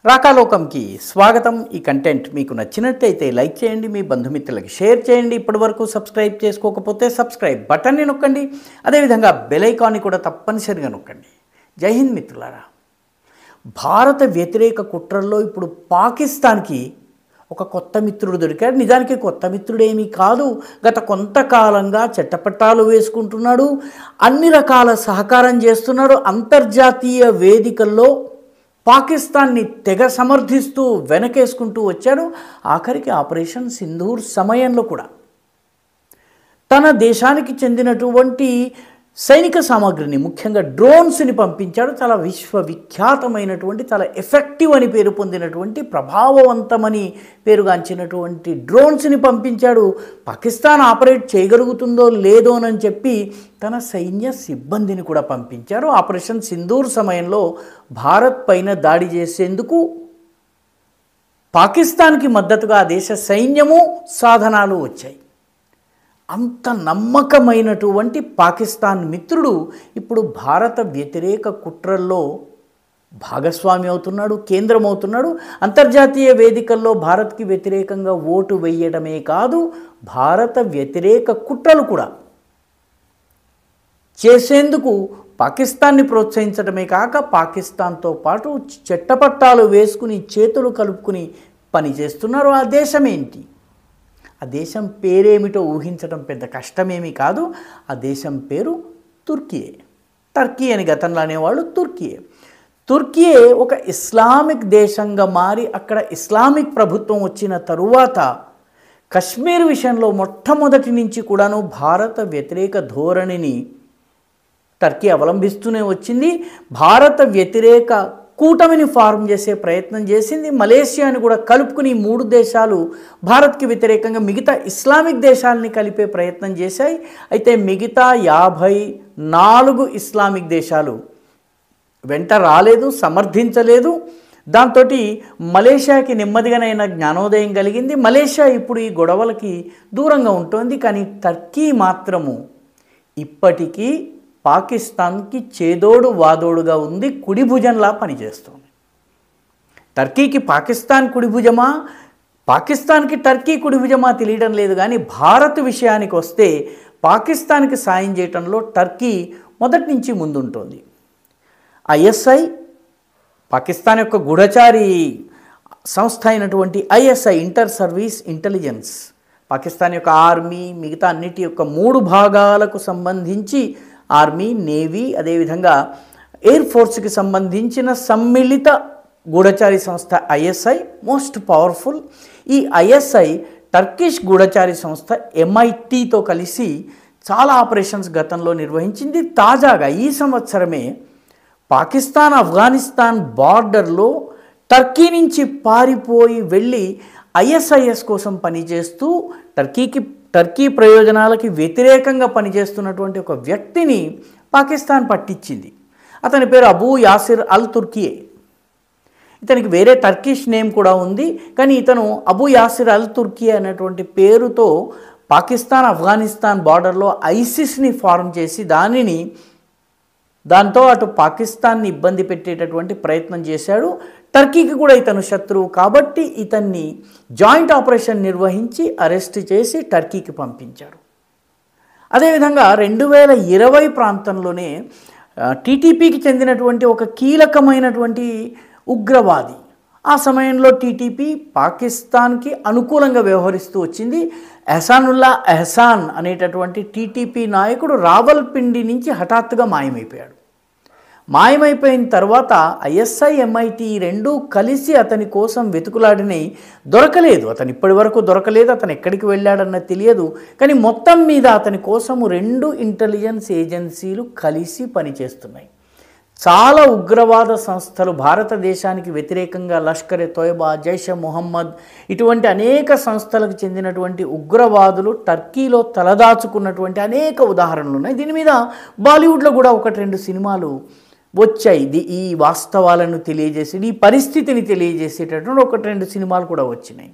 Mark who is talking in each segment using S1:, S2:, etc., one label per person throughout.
S1: రాకాలోకంకి స్వాగతం. ఈ కంటెంట్ మీకు నచ్చినట్టయితే లైక్ చేయండి, మీ బంధుమిత్రులకి షేర్ చేయండి. ఇప్పటివరకు సబ్స్క్రైబ్ చేసుకోకపోతే సబ్స్క్రైబ్ బటన్ని నొక్కండి. అదేవిధంగా బెల్ ఐకాన్ని కూడా తప్పనిసరిగా నొక్కండి. జై హింద్ మిత్రులారా. భారత వ్యతిరేక కుట్రల్లో ఇప్పుడు పాకిస్తాన్కి ఒక కొత్త మిత్రుడు దొరికాడు. నిజానికి కొత్త మిత్రుడేమీ కాదు, గత కొంతకాలంగా చట్టపట్టాలు వేసుకుంటున్నాడు, అన్ని రకాల సహకారం చేస్తున్నాడు. అంతర్జాతీయ వేదికల్లో పాకిస్తాన్ని తెగ సమర్థిస్తూ వెనకేసుకుంటూ వచ్చాడు. ఆఖరికి ఆపరేషన్ సింధూర్ సమయంలో కూడా తన దేశానికి చెందినటువంటి సైనిక సామాగ్రిని, ముఖ్యంగా డ్రోన్స్ని పంపించాడు. చాలా విశ్వవిఖ్యాతమైనటువంటి, చాలా ఎఫెక్టివ్ అని పేరు పొందినటువంటి, ప్రభావవంతమని పేరుగాంచినటువంటి డ్రోన్స్ని పంపించాడు. పాకిస్తాన్ ఆపరేట్ చేయగలుగుతుందో లేదోనని చెప్పి తన సైన్య సిబ్బందిని కూడా పంపించారు. ఆపరేషన్ సింధూర్ సమయంలో భారత్ పైన దాడి చేసేందుకు పాకిస్తాన్కి మద్దతుగా ఆ దేశ సైన్యము, సాధనాలు వచ్చాయి. అంత నమ్మకమైనటువంటి పాకిస్తాన్ మిత్రుడు ఇప్పుడు భారత వ్యతిరేక కుట్రల్లో భాగస్వామి అవుతున్నాడు, కేంద్రమవుతున్నాడు. అంతర్జాతీయ వేదికల్లో భారత్కి వ్యతిరేకంగా ఓటు వేయడమే కాదు, భారత వ్యతిరేక కుట్రలు కూడా చేసేందుకు పాకిస్తాన్ని ప్రోత్సహించడమే కాక, పాకిస్తాన్తో పాటు చట్టపట్టాలు వేసుకుని చేతులు కలుపుకుని పనిచేస్తున్నారు. ఆ దేశం ఏంటి? ఆ దేశం పేరేమిటో ఊహించడం పెద్ద కష్టమేమీ కాదు. ఆ దేశం పేరు తుర్కియే. టర్కీ అని గతంలో అనేవాళ్ళు తుర్కియే. తుర్కియే ఒక ఇస్లామిక్ దేశంగా మారి అక్కడ ఇస్లామిక్ ప్రభుత్వం వచ్చిన తరువాత కశ్మీర్ విషయంలో మొట్టమొదటి నుంచి కూడాను భారత వ్యతిరేక ధోరణిని టర్కీ అవలంబిస్తూనే వచ్చింది. భారత వ్యతిరేక కూటమిని ఫార్మ్ చేసే ప్రయత్నం చేసింది. మలేషియాని కూడా కలుపుకుని 3 దేశాలు భారత్కి వ్యతిరేకంగా మిగతా ఇస్లామిక్ దేశాలని కలిపే ప్రయత్నం చేశాయి. అయితే మిగతా 54 ఇస్లామిక్ దేశాలు వెంట రాలేదు, సమర్థించలేదు. దాంతో మలేషియాకి నెమ్మదిగానైనా జ్ఞానోదయం కలిగింది. మలేషియా ఇప్పుడు ఈ గొడవలకి దూరంగా ఉంటుంది. కానీ టర్కీ మాత్రము ఇప్పటికీ పాకిస్తాన్కి చేదోడు వాదోడుగా ఉంది, కుడి భుజంలా పనిచేస్తుంది. టర్కీకి పాకిస్తాన్ కుడి భుజమా, పాకిస్తాన్కి టర్కీ కుడి భుజమా తెలియడం లేదు. కానీ భారత్ విషయానికి వస్తే పాకిస్తాన్కి సాయం చేయడంలో టర్కీ మొదటి నుంచి ముందుంటుంది. ఐఎస్ఐ, పాకిస్తాన్ యొక్క గూఢచారి సంస్థ అయినటువంటి ISI, inter service intelligence, Pakistan యొక్క ఆర్మీ, మిగతా అన్నిటి యొక్క 3 భాగాలకు సంబంధించి ఆర్మీ, నేవీ, అదేవిధంగా ఎయిర్ ఫోర్స్కి సంబంధించిన సమ్మిళిత గూఢచారి సంస్థ ఐఎస్ఐ మోస్ట్ పవర్ఫుల్. ఈ ఐఎస్ఐ టర్కిష్ గూఢచారి సంస్థ ఎంఐటీతో కలిసి చాలా ఆపరేషన్స్ గతంలో నిర్వహించింది. తాజాగా ఈ సంవత్సరమే పాకిస్తాన్ ఆఫ్ఘనిస్తాన్ బార్డర్లో టర్కీ నుంచి పారిపోయి వెళ్ళి ఐఎస్ఐఎస్ కోసం పనిచేస్తూ టర్కీ ప్రయోజనాలకి వ్యతిరేకంగా పనిచేస్తున్నటువంటి ఒక వ్యక్తిని పాకిస్తాన్ పట్టించింది. అతని పేరు అబూ యాసిర్ అల్ తుర్కియే. ఇతనికి వేరే టర్కిష్ నేమ్ కూడా ఉంది. కానీ ఇతను అబూ యాసిర్ అల్ తుర్కియే అనేటువంటి పేరుతో పాకిస్తాన్ ఆఫ్ఘనిస్తాన్ బార్డర్లో ఐసిస్ని ఫార్మ్ చేసి దాంతో అటు పాకిస్తాన్ని ఇబ్బంది పెట్టేటటువంటి ప్రయత్నం చేశాడు. టర్కీకి కూడా ఇతను శత్రువు కాబట్టి ఇతన్ని జాయింట్ ఆపరేషన్ నిర్వహించి అరెస్ట్ చేసి టర్కీకి పంపించారు. అదేవిధంగా 2020 ప్రాంతంలోనే టీటీపీకి చెందినటువంటి ఒక కీలకమైనటువంటి ఉగ్రవాది, ఆ సమయంలో టీటీపీ పాకిస్తాన్కి అనుకూలంగా వ్యవహరిస్తూ వచ్చింది. ఎహసానుల్లా ఎహసాన్ అనేటటువంటి టీటీపీ నాయకుడు రావల్పిండి నుంచి హఠాత్తుగా మాయమైపోయాడు. మాయమైపోయిన తర్వాత ఐఎస్ఐ, ఎంఐటీ రెండూ కలిసి అతని కోసం వెతుకులాడినాయి. దొరకలేదు. అతను ఇప్పటి వరకు దొరకలేదు. అతను ఎక్కడికి వెళ్ళాడన్నది తెలియదు. కానీ మొత్తం మీద అతని కోసము 2 ఇంటెలిజెన్స్ ఏజెన్సీలు కలిసి పనిచేస్తున్నాయి. చాలా ఉగ్రవాద సంస్థలు భారతదేశానికి వ్యతిరేకంగా లష్కర్ ఎ తోయబా, జైష్ మొహమ్మద్ ఇటువంటి అనేక సంస్థలకు చెందినటువంటి ఉగ్రవాదులు టర్కీలో తలదాచుకున్నటువంటి అనేక ఉదాహరణలు ఉన్నాయి. దీని మీద బాలీవుడ్లో కూడా 1-2 సినిమాలు వచ్చాయి. ఈ వాస్తవాలను తెలియజేసి, ఈ పరిస్థితిని తెలియజేసేటటువంటి 1-2 సినిమాలు కూడా వచ్చినాయి.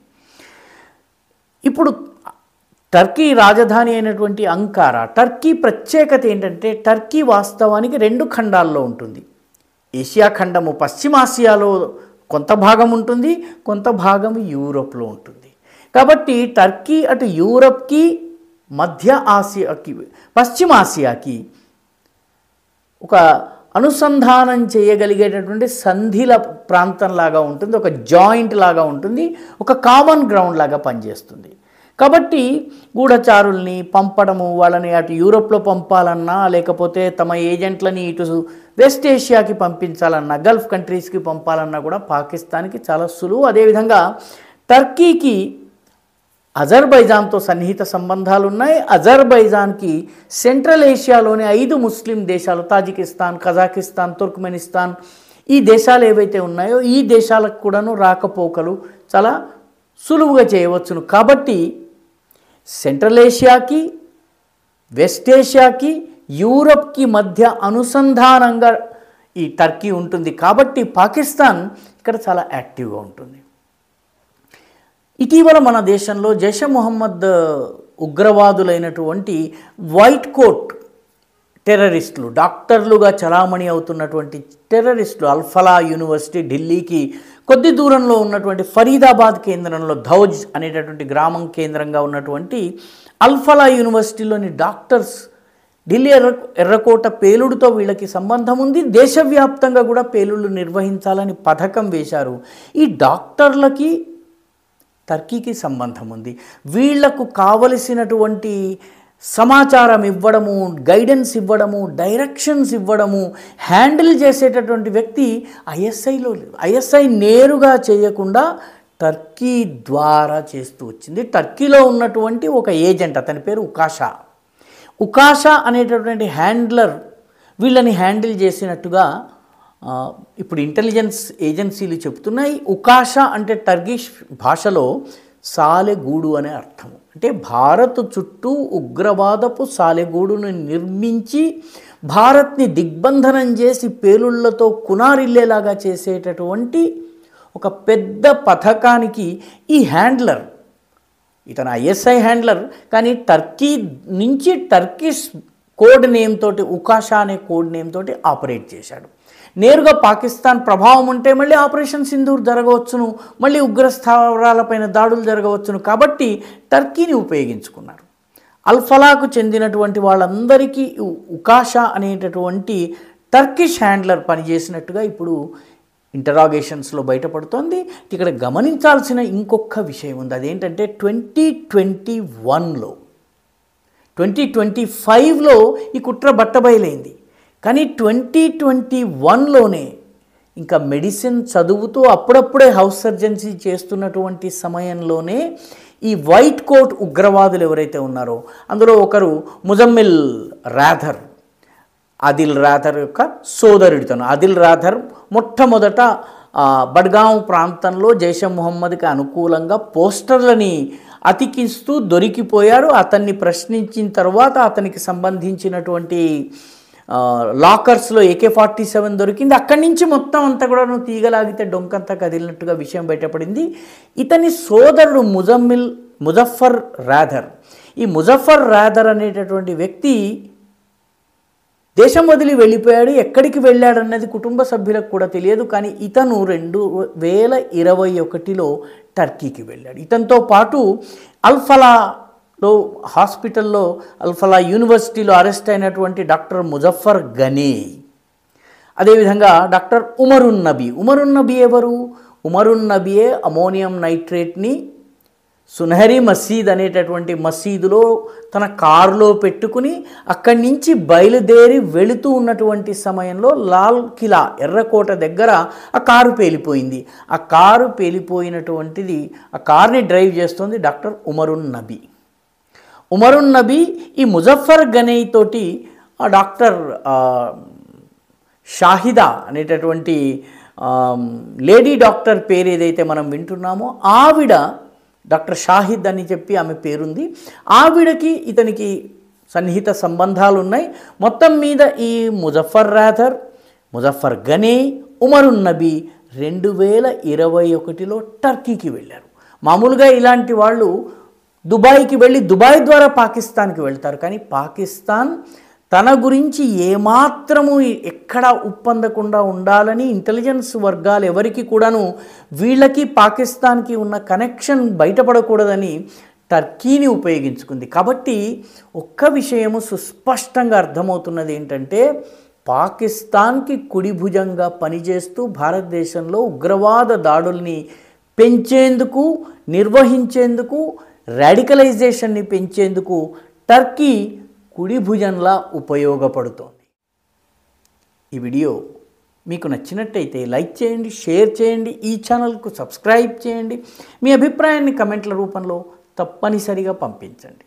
S1: ఇప్పుడు టర్కీ రాజధాని అయినటువంటి అంకారా, టర్కీ ప్రత్యేకత ఏంటంటే టర్కీ వాస్తవానికి 2 ఖండాల్లో ఉంటుంది. ఏషియా ఖండము, పశ్చిమాసియాలో కొంత భాగం ఉంటుంది, కొంత భాగం యూరోప్లో ఉంటుంది. కాబట్టి టర్కీ అటు యూరప్కి, మధ్య ఆసియాకి, పశ్చిమ ఆసియాకి ఒక అనుసంధానం చేయగలిగేటటువంటి సంధిల ప్రాంతంలాగా ఉంటుంది, ఒక జాయింట్ లాగా ఉంటుంది, ఒక కామన్ గ్రౌండ్ లాగా పనిచేస్తుంది. కాబట్టి గూఢచారుల్ని పంపడము, వాళ్ళని అటు యూరోప్లో పంపాలన్నా, లేకపోతే తమ ఏజెంట్లని ఇటు వెస్ట్ ఏషియాకి పంపించాలన్నా, గల్ఫ్ కంట్రీస్కి పంపాలన్నా కూడా పాకిస్తాన్కి చాలా సులువు. అదేవిధంగా టర్కీకి అజర్బైజాన్తో సన్నిహిత సంబంధాలు ఉన్నాయి. అజర్బైజాన్కి సెంట్రల్ ఏషియాలోని 5 ముస్లిం దేశాలు, తాజికిస్తాన్, కజాకిస్తాన్, తుర్క్మెనిస్తాన్, ఈ దేశాలు ఏవైతే ఉన్నాయో ఈ దేశాలకు కూడాను రాకపోకలు చాలా సులువుగా చేయవచ్చును. కాబట్టి సెంట్రల్ ఏషియాకి, వెస్ట్ ఏషియాకి, యూరప్కి మధ్య అనుసంధానంగా ఈ టర్కీ ఉంటుంది. కాబట్టి పాకిస్తాన్ ఇక్కడ చాలా యాక్టివ్గా ఉంటుంది. ఇటీవల మన దేశంలో జైషే మొహమ్మద్ ఉగ్రవాదులైనటువంటి వైట్ కోట్ టెర్రరిస్టులు, డాక్టర్లుగా చలామణి అవుతున్నటువంటి టెర్రరిస్టులు అల్ఫలా యూనివర్సిటీ, ఢిల్లీకి కొద్ది దూరంలో ఉన్నటువంటి ఫరీదాబాద్ కేంద్రంలో ధౌజ్ అనేటటువంటి గ్రామం కేంద్రంగా ఉన్నటువంటి అల్ఫలా యూనివర్సిటీలోని డాక్టర్స్ ఢిల్లీ ఎర్రకోట పేలుడుతో వీళ్ళకి సంబంధం ఉంది. దేశవ్యాప్తంగా కూడా పేలుళ్ళు నిర్వహించాలని పథకం వేశారు. ఈ డాక్టర్లకి టర్కీకి సంబంధం ఉంది. వీళ్లకు కావలసినటువంటి సమాచారం ఇవ్వడము, గైడెన్స్ ఇవ్వడము, డైరెక్షన్స్ ఇవ్వడము, హ్యాండిల్ చేసేటటువంటి వ్యక్తి ఐఎస్ఐ నేరుగా చేయకుండా టర్కీ ద్వారా చేస్తూ వచ్చింది. టర్కీలో ఉన్నటువంటి ఒక ఏజెంట్, అతని పేరు ఉకాషా అనేటటువంటి హ్యాండ్లర్ వీళ్ళని హ్యాండిల్ చేసినట్టుగా ఇప్పుడు ఇంటెలిజెన్స్ ఏజెన్సీలు చెప్తున్నాయి. ఉకాషా అంటే టర్కిష్ భాషలో సాలెగూడు అనే అర్థం. అంటే భారత్ చుట్టూ ఉగ్రవాదపు సాలెగూడును నిర్మించి భారత్ని దిగ్బంధనం చేసి పేలుళ్లతో కునారిల్లేలాగా చేసేటటువంటి ఒక పెద్ద పథకానికి ఈ హ్యాండ్లర్, ఇతను ఐఎస్ఐ హ్యాండ్లర్, కానీ టర్కీ నుంచి టర్కిష్ కోడ్ నేమ్ తోటి, ఉకాషా అనే కోడ్ నేమ్ తోటి ఆపరేట్ చేశాడు. నేరుగా పాకిస్తాన్ ప్రభావం ఉంటే మళ్ళీ ఆపరేషన్ సింధూర్ జరగవచ్చును, మళ్ళీ ఉగ్రస్థావరాలపైన దాడులు జరగవచ్చును. కాబట్టి టర్కీని ఉపయోగించుకున్నారు. అల్ఫలాకు చెందినటువంటి వాళ్ళందరికీ ఉకాషా అనేటటువంటి టర్కిష్ హ్యాండ్లర్ పనిచేసినట్టుగా ఇప్పుడు ఇంటరాగేషన్స్లో బయటపడుతోంది. ఇక్కడ గమనించాల్సిన ఇంకొక విషయం ఉంది. అదేంటంటే 2021లో 2025లో ఈ కుట్ర బట్టబయలైంది. కానీ 2021లోనే ఇంకా మెడిసిన్ చదువుతూ అప్పుడప్పుడే హౌస్ సర్జన్సీ చేస్తున్నటువంటి సమయంలోనే ఈ వైట్ కోట్ ఉగ్రవాదులు ఎవరైతే ఉన్నారో అందులో ఒకరు ముజమ్మిల్ రాథర్, ఆదిల్ రాథర్ యొక్క సోదరుడితను. ఆదిల్ రాథర్ మొట్టమొదట బడ్గాం ప్రాంతంలో జైషే మొహమ్మద్కి అనుకూలంగా పోస్టర్లని అతికిస్తూ దొరికిపోయారు. అతన్ని ప్రశ్నించిన తర్వాత అతనికి సంబంధించినటువంటి లాకర్స్లో AK-47 దొరికింది. అక్కడి నుంచి మొత్తం అంతా కూడా తీగలాగితే డొంకంతా కదిలినట్టుగా విషయం బయటపడింది. ఇతని సోదరుడు ముజఫర్ రాథర్. ఈ ముజఫర్ రాథర్ అనేటటువంటి వ్యక్తి దేశం వదిలి వెళ్ళిపోయాడు. ఎక్కడికి వెళ్ళాడన్నది కుటుంబ సభ్యులకు కూడా తెలియదు. కానీ ఇతను 2021లో టర్కీకి వెళ్ళాడు. ఇతనితో పాటు అల్ఫలాలో హాస్పిటల్లో, అల్ఫలా యూనివర్సిటీలో అరెస్ట్ అయినటువంటి డాక్టర్ ముజఫర్ గనీ, అదేవిధంగా డాక్టర్ ఉమరున్ నబీ ఎవరు? ఉమరున్ నబీయే అమోనియం నైట్రేట్ని సునహరి మసీద్ అనేటటువంటి మసీదులో తన కారులో పెట్టుకుని అక్కడి నుంచి బయలుదేరి వెళుతూ ఉన్నటువంటి సమయంలో లాల్ కిలా, ఎర్రకోట దగ్గర ఆ కారు పేలిపోయింది. ఆ కారు పేలిపోయినటువంటిది, ఆ కార్ని డ్రైవ్ చేస్తుంది డాక్టర్ ఉమరున్ నబీ. ఈ ముజఫర్ గనీ తోటి ఆ డాక్టర్ షాహిదా అనేటటువంటి లేడీ డాక్టర్ పేరు ఏదైతే మనం వింటున్నామో ఆవిడ, డాక్టర్ షాహిద్ అని చెప్పి ఆమె పేరుంది, ఆవిడకి ఇతనికి సన్నిహిత సంబంధాలు ఉన్నాయి. మొత్తం మీద ఈ ముజఫర్ రాథర్, ముజఫర్ గనీ, ఉమరున్ నబీ 2021లో టర్కీకి వెళ్ళారు. మామూలుగా ఇలాంటి వాళ్ళు దుబాయ్కి వెళ్ళి దుబాయ్ ద్వారా పాకిస్తాన్కి వెళ్తారు. కానీ పాకిస్తాన్ తన గురించి ఏమాత్రము ఎక్కడ ఉప్పందకుండా ఉండాలని ఇంటెలిజెన్స్ వర్గాలు ఎవరికి కూడాను వీళ్ళకి పాకిస్తాన్కి ఉన్న కనెక్షన్ బయటపడకూడదని టర్కీని ఉపయోగించుకుంది. కాబట్టి ఒక్క విషయము సుస్పష్టంగా అర్థమవుతున్నది ఏంటంటే, పాకిస్తాన్కి కుడి భుజంగా పనిచేస్తూ భారతదేశంలో ఉగ్రవాద దాడుల్ని పెంచేందుకు, నిర్వహించేందుకు, రాడికలైజేషన్ని పెంచేందుకు టర్కీ కుడి భుజంలా ఉపయోగపడుతోంది. ఈ వీడియో మీకు నచ్చినట్టయితే లైక్ చేయండి, షేర్ చేయండి, ఈ ఛానల్కు సబ్స్క్రైబ్ చేయండి. మీ అభిప్రాయాన్ని కమెంట్ల రూపంలో తప్పనిసరిగా పంపించండి.